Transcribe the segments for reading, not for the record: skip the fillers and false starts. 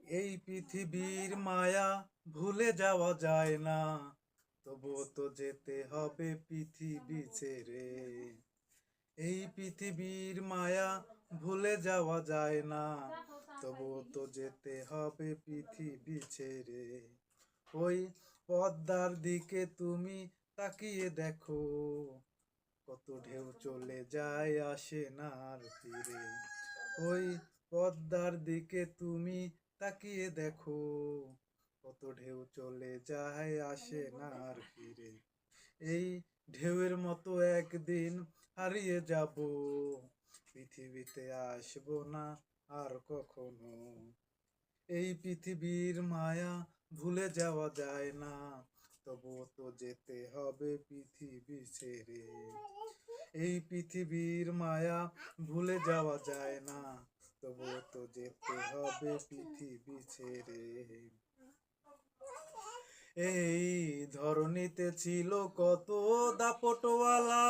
এই পৃথিবীর মায়া ভুলে যাওয়া যায় না, তবুও তো যেতে হবে পৃথিবী ছেড়ে। এই পৃথিবীর মায়া ভুলে যাওয়া যায় না, তবুও তো যেতে হবে পৃথিবী ছেড়ে। ওই পদ্মার দিকে তুমি তাকিয়ে দেখো, কত ঢেউ চলে যায় আসে না আর ফিরে। ওই পদ্মার দিকে তুমি তাকিয়ে দেখো, কত ঢেউ চলে যায় আসে না আর ফিরে। এই ঢেউয়ের মতো একদিন হারিয়ে যাব, পৃথিবীতে আসবো না আর কখনো। এই পৃথিবীর মায়া ভুলে যাওয়া যায় না, তবুও তো যেতে হবে পৃথিবী ছেড়ে। এই পৃথিবীর মায়া ভুলে যাওয়া যায় না, তবুও তো যেতে হবে পৃথিবী ছেড়ে। এই ধরণীতে ছিল কত দাপটওয়ালা,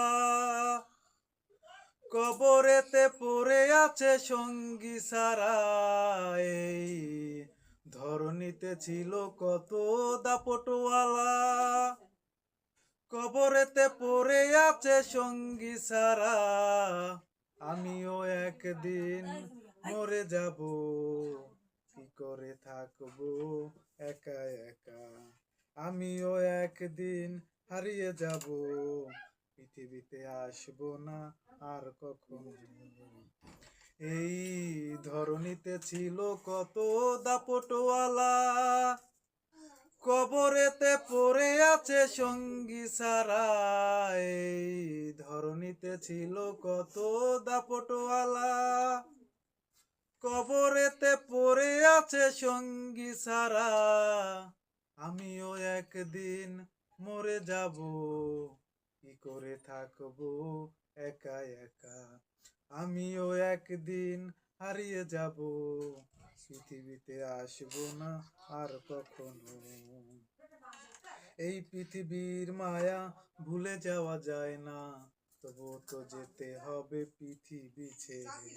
কবরেতে পড়ে আছে সঙ্গী সারা। এই ধরণীতে ছিল কত দাপটওয়ালা, কবরেতে পড়ে আছে সঙ্গী সারা। আমিও একদিন মরে যাব, কি করে থাকবো একা একা। আমিও একদিন হারিয়ে যাব, পৃথিবীতে আসবো না আর কখনো। এই ধরণীতে ছিল কত দাপটওয়ালা, কবরেতে পড়ে আছে সঙ্গী সারা। এই ধরণীতে ছিল কত দাপটওয়ালা, কবরেতে পড়ে আছে সঙ্গী সারা। আমিও একদিন মরে যাব, কি করে থাকবো একা একা। আমিও একদিন হারিয়ে যাব, পৃথিবীতে আসবো না আর কখনো। এই পৃথিবীর মায়া ভুলে যাওয়া যায় না, তবুও তো যেতে হবে পৃথিবী ছেড়ে।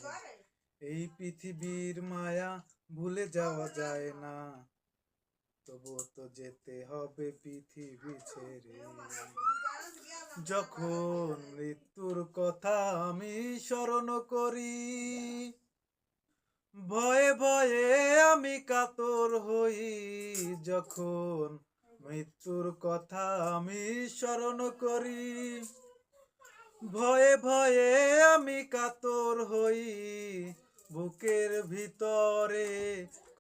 এই পৃথিবীর মায়া ভুলে যাওয়া যায় না, তবুও তো যেতে হবে পৃথিবী ছেড়ে। যখন মৃত্যুর কথা আমি স্মরণ করি, ভয়ে ভয়ে আমি কাতর হই। যখন মৃত্যুর কথা আমি স্মরণ করি, ভয়ে ভয়ে আমি কাতর হই। বুকের ভিতরে